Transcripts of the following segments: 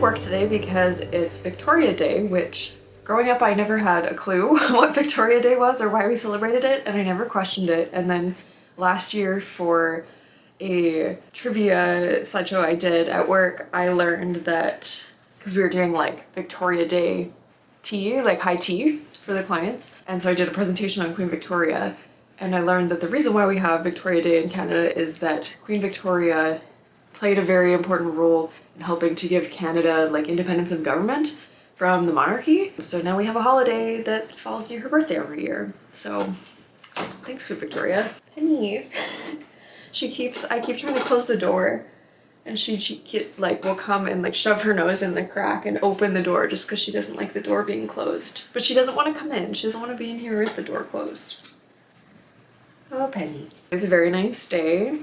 work today because it's Victoria Day, which growing up I never had a clue what Victoria Day was or why we celebrated it, and I never questioned it. And then last year for a trivia slideshow I did at work, I learned that because we were doing like Victoria Day tea, like high tea for the clients, and so I did a presentation on Queen Victoria, and I learned that the reason why we have Victoria Day in Canada is that Queen Victoria played a very important role in helping to give Canada like independence of government from the monarchy. So now we have a holiday that falls near her birthday every year. So thanks, Queen Victoria. Penny. I keep trying to close the door, and she will come and like shove her nose in the crack and open the door just because she doesn't like the door being closed. But she doesn't want to come in. She doesn't want to be in here with the door closed. Oh, Penny. It was a very nice day.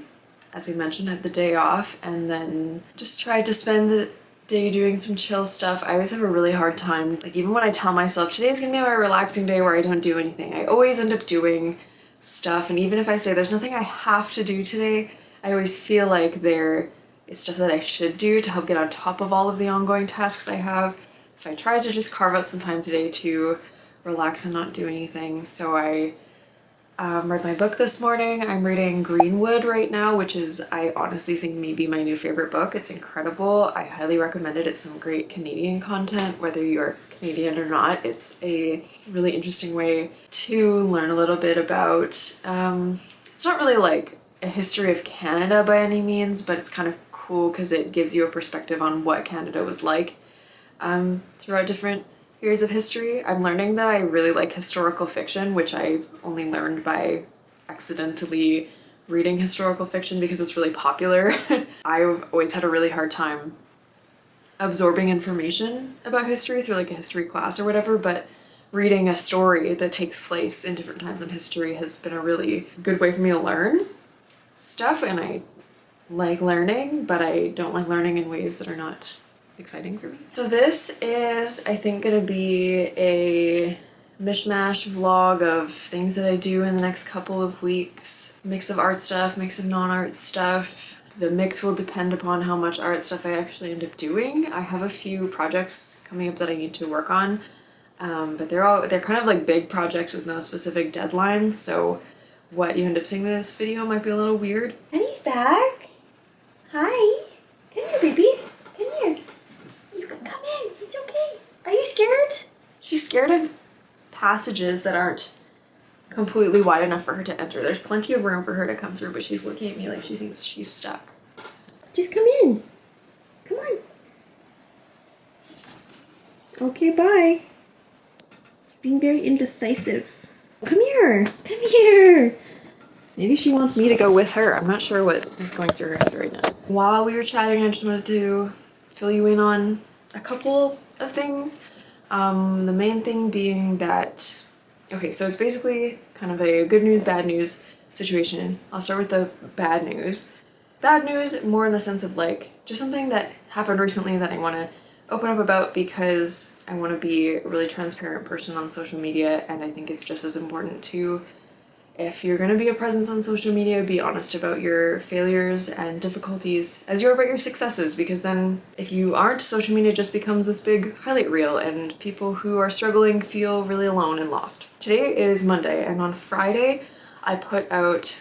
As I mentioned, I had the day off and then just tried to spend the day doing some chill stuff. I always have a really hard time, like even when I tell myself today's gonna be my relaxing day where I don't do anything, I always end up doing stuff. And even if I say there's nothing I have to do today, I always feel like there is stuff that I should do to help get on top of all of the ongoing tasks I have. So I tried to just carve out some time today to relax and not do anything. So I read my book this morning. I'm reading Greenwood right now, which is, I honestly think, maybe my new favorite book. It's incredible. I highly recommend it. It's some great Canadian content, whether you're Canadian or not. It's a really interesting way to learn a little bit about, it's not really like a history of Canada by any means, but it's kind of cool because it gives you a perspective on what Canada was like throughout different periods of history. I'm learning that I really like historical fiction, which I've only learned by accidentally reading historical fiction because it's really popular. I've always had a really hard time absorbing information about history through like a history class or whatever, but reading a story that takes place in different times in history has been a really good way for me to learn stuff, and I like learning, but I don't like learning in ways that are not exciting for me. So this is, I think, gonna be a mishmash vlog of things that I do in the next couple of weeks. Mix of art stuff, mix of non-art stuff. The mix will depend upon how much art stuff I actually end up doing. I have a few projects coming up that I need to work on, but they're kind of like big projects with no specific deadline, so what you end up seeing in this video might be a little weird. Penny's back. Hi. Come here, baby. Come here. Come in, it's okay. Are you scared? She's scared of passages that aren't completely wide enough for her to enter. There's plenty of room for her to come through, but she's looking at me like she thinks she's stuck. Just come in. Come on. Okay, bye. You're being very indecisive. Come here. Come here. Maybe she wants me to go with her. I'm not sure what is going through her head right now. While we were chatting, I just wanted to fill you in on a couple of things. The main thing being that, okay, so it's basically kind of a good news, bad news situation. I'll start with the bad news. Bad news more in the sense of like just something that happened recently that I want to open up about because I want to be a really transparent person on social media, and I think it's just as important to, if you're going to be a presence on social media, be honest about your failures and difficulties as you're about your successes, because then if you aren't, social media just becomes this big highlight reel and people who are struggling feel really alone and lost. Today is Monday, and on Friday I put out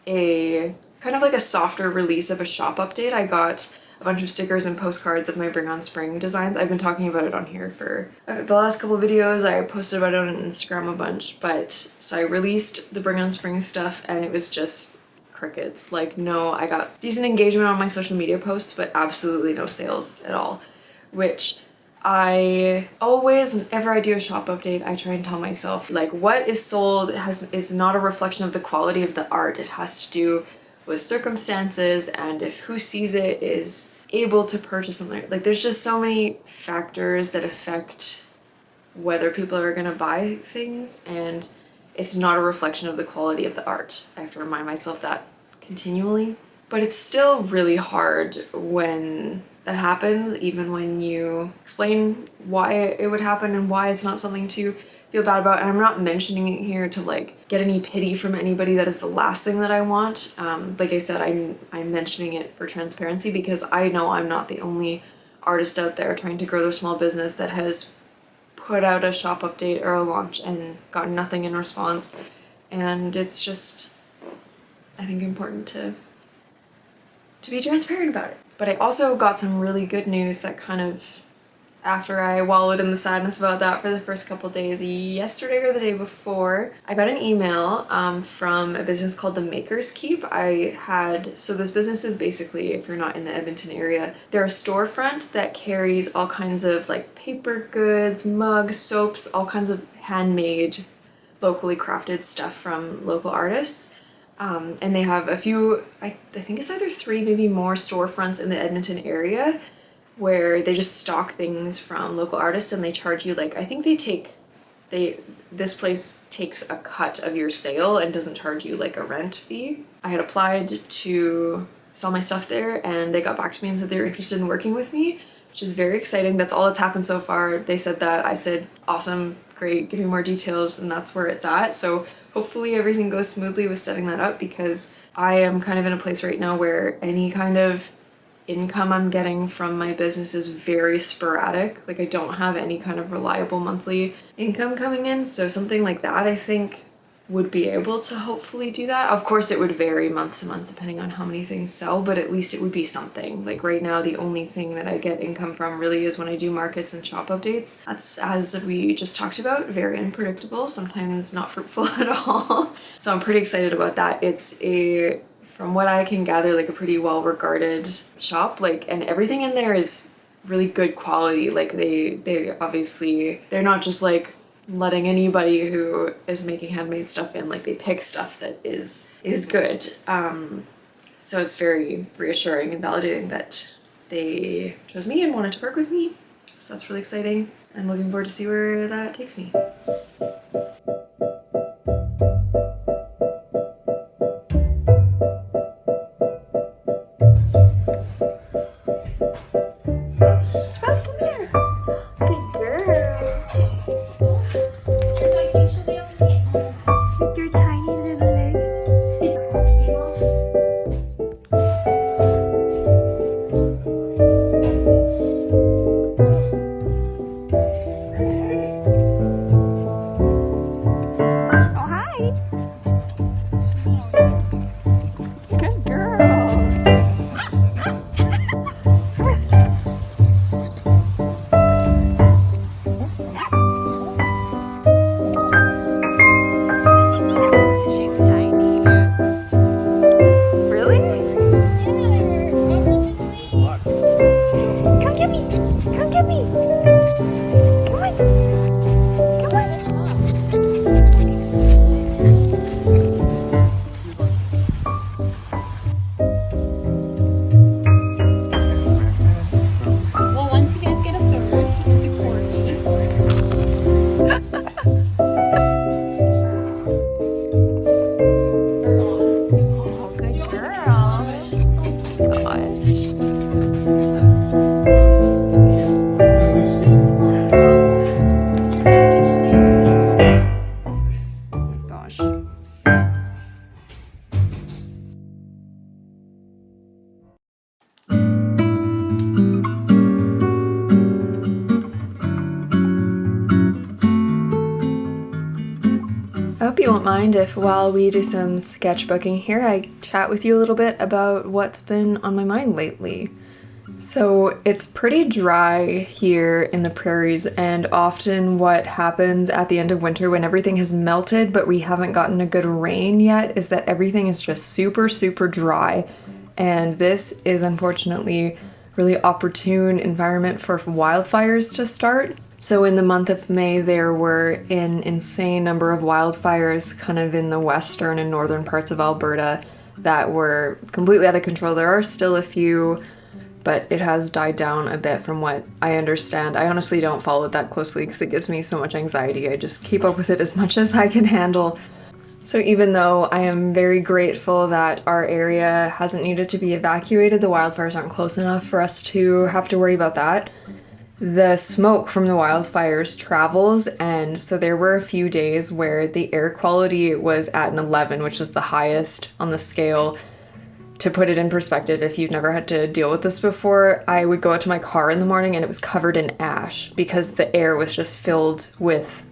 a kind of like a softer release of a shop update. I got a bunch of stickers and postcards of my Bring on Spring designs. I've been talking about it on here for the last couple of videos. I posted about it on Instagram a bunch, but so I released the Bring on Spring stuff and it was just crickets. Like, no, I got decent engagement on my social media posts, but absolutely no sales at all, which I always, whenever I do a shop update, I try and tell myself like what is sold is not a reflection of the quality of the art. It has to do with circumstances and if who sees it is able to purchase something. Like there's just so many factors that affect whether people are gonna buy things, and it's not a reflection of the quality of the art. I have to remind myself that continually. But it's still really hard when that happens, even when you explain why it would happen and why it's not something to feel bad about. And I'm not mentioning it here to like get any pity from anybody. That is the last thing that I want. Like I said, I'm mentioning it for transparency because I know I'm not the only artist out there trying to grow their small business that has put out a shop update or a launch and got nothing in response. And it's just, I think, important to be transparent about it. But I also got some really good news that kind of, after I wallowed in the sadness about that for the first couple days, yesterday or the day before, I got an email from a business called the Maker's Keep. So this business is basically, if you're not in the Edmonton area, they're a storefront that carries all kinds of like paper goods, mugs, soaps, all kinds of handmade, locally crafted stuff from local artists. And they have a few, I think it's either 3, maybe more storefronts in the Edmonton area where they just stock things from local artists, and they charge you like, I think this place takes a cut of your sale and doesn't charge you like a rent fee. I had applied to sell my stuff there, and they got back to me and said they were interested in working with me, which is very exciting. That's all that's happened so far. They said that. I said, awesome, great, give me more details, and that's where it's at. So hopefully everything goes smoothly with setting that up, because I am kind of in a place right now where any kind of income I'm getting from my business is very sporadic. Like, I don't have any kind of reliable monthly income coming in, so something like that I think would be able to hopefully do that. Of course it would vary month to month depending on how many things sell, but at least it would be something. Like right now the only thing that I get income from really is when I do markets and shop updates. That's, as we just talked about, very unpredictable, sometimes not fruitful at all. So I'm pretty excited about that. It's a, from what I can gather, like a pretty well regarded shop, like, and everything in there is really good quality. Like they obviously, they're not just like letting anybody who is making handmade stuff in, like they pick stuff that is good. So it's very reassuring and validating that they chose me and wanted to work with me. So that's really exciting. I'm looking forward to see where that takes me. Sprout, come here. Good girl. With your tiny little legs. Oh, hi. Good girl. I hope you won't mind if, while we do some sketchbooking here, I chat with you a little bit about what's been on my mind lately. So it's pretty dry here in the prairies, and often what happens at the end of winter when everything has melted but we haven't gotten a good rain yet is that everything is just super, super dry. And this is unfortunately really opportune environment for wildfires to start. So in the month of May, there were an insane number of wildfires kind of in the western and northern parts of Alberta that were completely out of control. There are still a few, but it has died down a bit from what I understand. I honestly don't follow it that closely because it gives me so much anxiety. I just keep up with it as much as I can handle. So even though I am very grateful that our area hasn't needed to be evacuated, the wildfires aren't close enough for us to have to worry about that. The smoke from the wildfires travels, and so there were a few days where the air quality was at an 11, which is the highest on the scale. to put it in perspective, if you've never had to deal with this before, I would go out to my car in the morning and it was covered in ash because the air was just filled with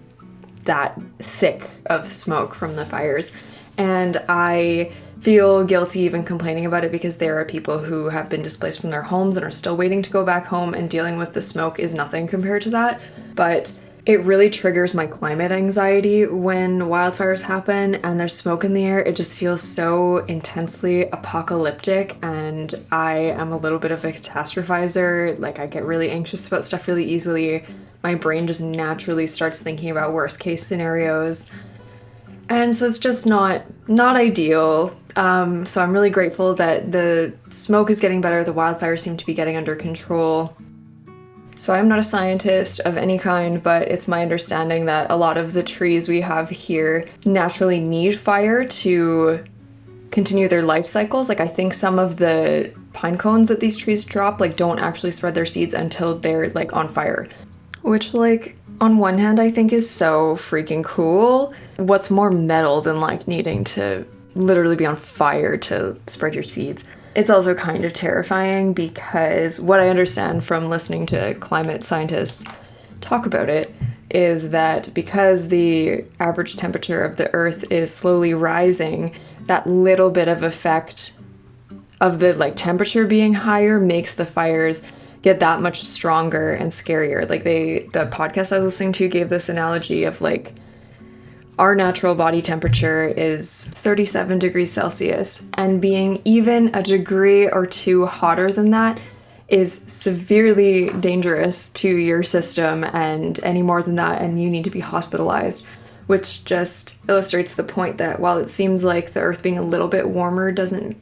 that thick of smoke from the fires. And I feel guilty even complaining about it because there are people who have been displaced from their homes and are still waiting to go back home, and dealing with the smoke is nothing compared to that. But it really triggers my climate anxiety when wildfires happen and there's smoke in the air. It just feels so intensely apocalyptic, and I am a little bit of a catastrophizer. Like, I get really anxious about stuff really easily. My brain just naturally starts thinking about worst case scenarios. And so it's just not ideal. So I'm really grateful that the smoke is getting better. The wildfires seem to be getting under control. So I'm not a scientist of any kind, but it's my understanding that a lot of the trees we have here naturally need fire to continue their life cycles. Like, I think some of the pine cones that these trees drop, like, don't actually spread their seeds until they're, like, on fire. Which, like, on one hand, I think is so freaking cool. What's more metal than, like, needing to literally be on fire to spread your seeds? It's also kind of terrifying because what I understand from listening to climate scientists talk about it is that because the average temperature of the Earth is slowly rising, that little bit of effect of the, like, temperature being higher makes the fires get that much stronger and scarier. Like, the podcast I was listening to gave this analogy of, like, our natural body temperature is 37 degrees Celsius, and being even a degree or two hotter than that is severely dangerous to your system, and any more than that and you need to be hospitalized, which just illustrates the point that while it seems like the Earth being a little bit warmer doesn't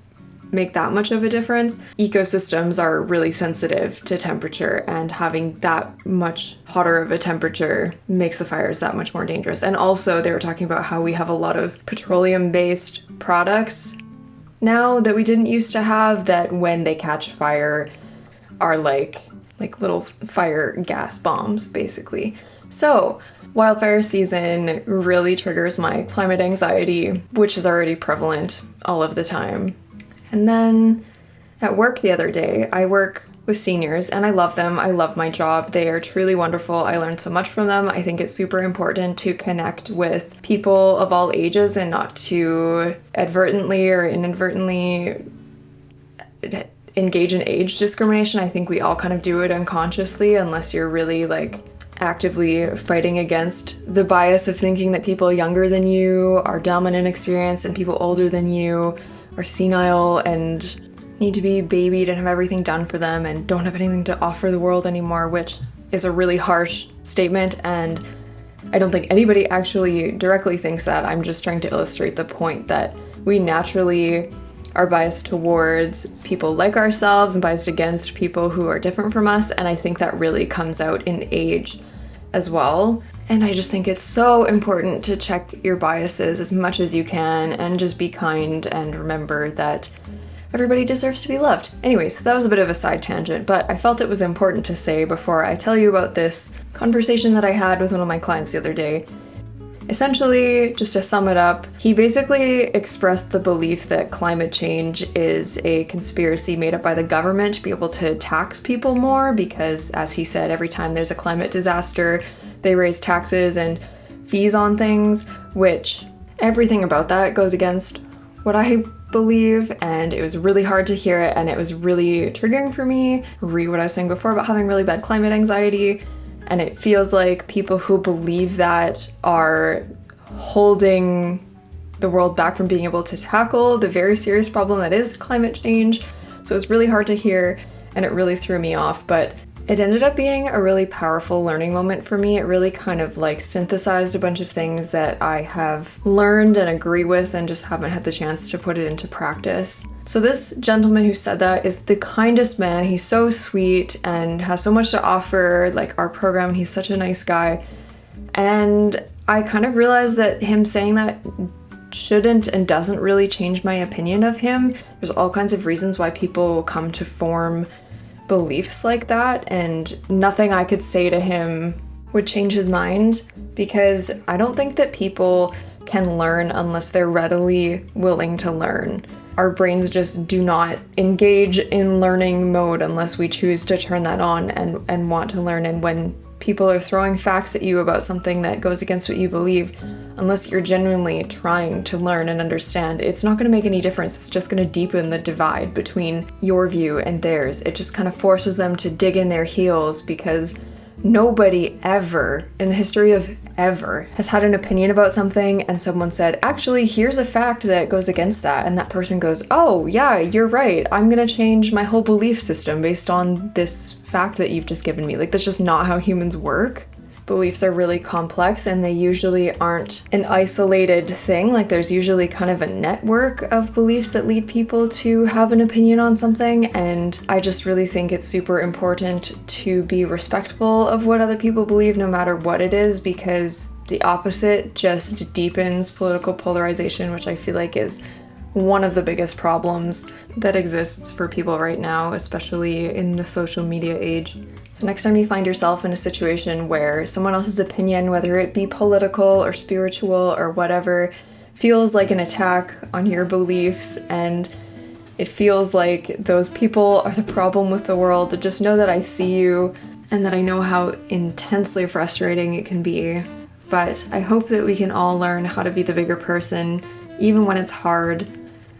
make that much of a difference, ecosystems are really sensitive to temperature, and having that much hotter of a temperature makes the fires that much more dangerous. And also they were talking about how we have a lot of petroleum-based products now that we didn't used to have, that when they catch fire are like little fire gas bombs, basically. So wildfire season really triggers my climate anxiety, which is already prevalent all of the time. And then at work the other day, I work with seniors and I love them. I love my job. They are truly wonderful. I learned so much from them. I think it's super important to connect with people of all ages and not to advertently or inadvertently engage in age discrimination. I think we all kind of do it unconsciously unless you're really, like, actively fighting against the bias of thinking that people younger than you are dumb and inexperienced and people older than you are senile and need to be babied and have everything done for them and don't have anything to offer the world anymore, which is a really harsh statement, and I don't think anybody actually directly thinks that. I'm just trying to illustrate the point that we naturally are biased towards people like ourselves and biased against people who are different from us, and I think that really comes out in age as well. And I just think it's so important to check your biases as much as you can and just be kind and remember that everybody deserves to be loved. Anyways, that was a bit of a side tangent, but I felt it was important to say before I tell you about this conversation that I had with one of my clients the other day. Essentially, just to sum it up, he basically expressed the belief that climate change is a conspiracy made up by the government to be able to tax people more because, as he said, every time there's a climate disaster, they raise taxes and fees on things, which everything about that goes against what I believe, and it was really hard to hear it, and it was really triggering for me. What I was saying before about having really bad climate anxiety, and it feels like people who believe that are holding the world back from being able to tackle the very serious problem that is climate change. So it was really hard to hear, and it really threw me off, but it ended up being a really powerful learning moment for me. It really kind of, like, synthesized a bunch of things that I have learned and agree with and just haven't had the chance to put it into practice. So this gentleman who said that is the kindest man. He's so sweet and has so much to offer, like, our program. He's such a nice guy. And I kind of realized that him saying that shouldn't and doesn't really change my opinion of him. There's all kinds of reasons why people come to form beliefs like that, and nothing I could say to him would change his mind, because I don't think that people can learn unless they're readily willing to learn. our brains just do not engage in learning mode unless we choose to turn that on and want to learn. And when people are throwing facts at you about something that goes against what you believe, unless you're genuinely trying to learn and understand, it's not going to make any difference. It's just going to deepen the divide between your view and theirs. It just kind of forces them to dig in their heels, because nobody ever in the history of ever has had an opinion about something and someone said, actually, here's a fact that goes against that. And that person goes, oh yeah, you're right. I'm going to change my whole belief system based on this fact that you've just given me. Like, that's just not how humans work. Beliefs are really complex, and they usually aren't an isolated thing. Like, there's usually kind of a network of beliefs that lead people to have an opinion on something, and I just really think it's super important to be respectful of what other people believe, no matter what it is, because the opposite just deepens political polarization, which I feel like is one of the biggest problems that exists for people right now, especially in the social media age. So next time you find yourself in a situation where someone else's opinion, whether it be political or spiritual or whatever, feels like an attack on your beliefs, and it feels like those people are the problem with the world, just know that I see you and that I know how intensely frustrating it can be. But I hope that we can all learn how to be the bigger person, even when it's hard,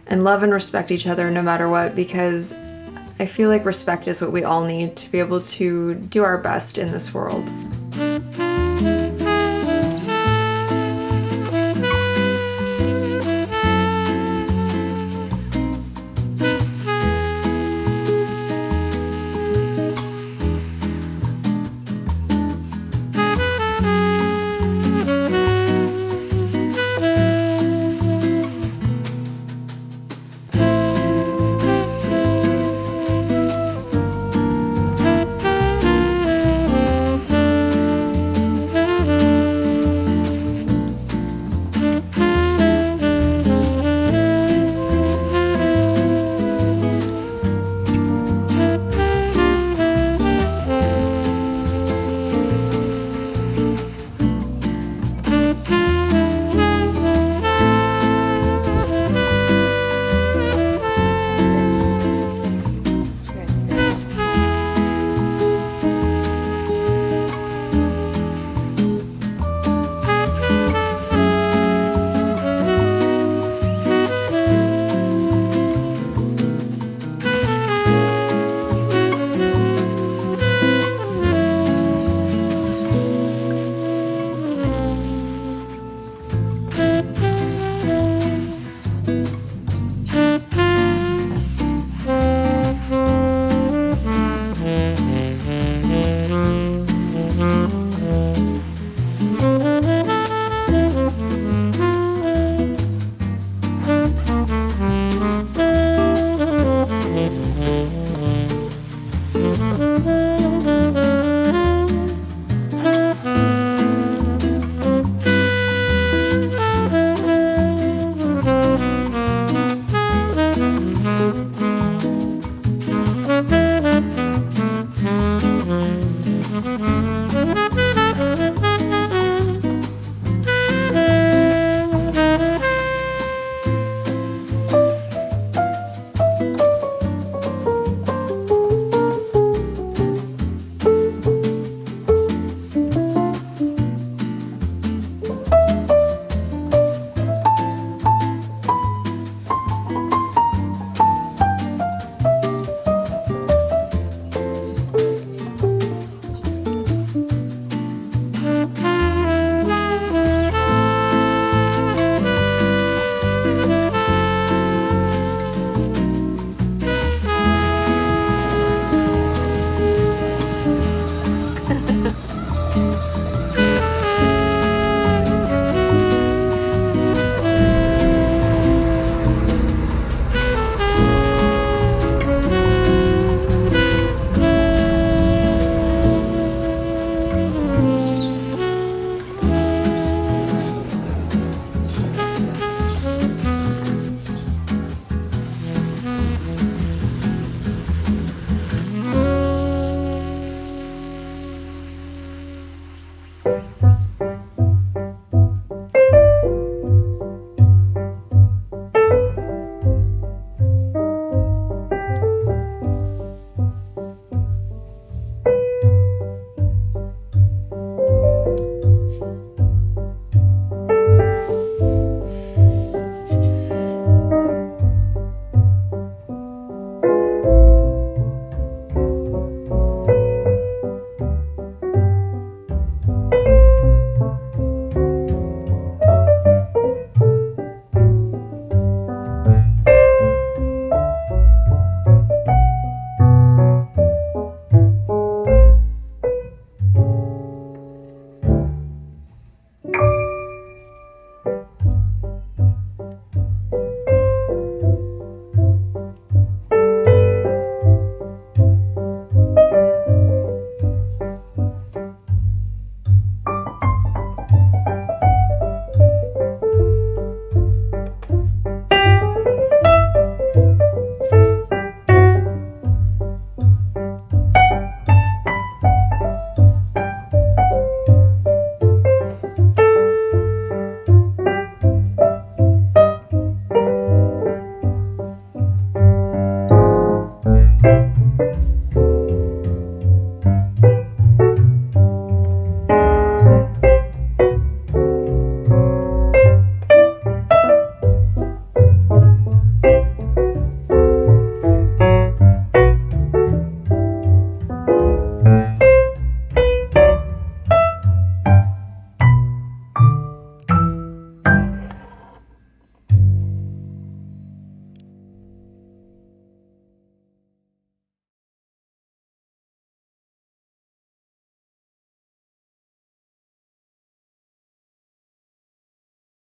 and love and respect each other no matter what, because I feel like respect is what we all need to be able to do our best in this world.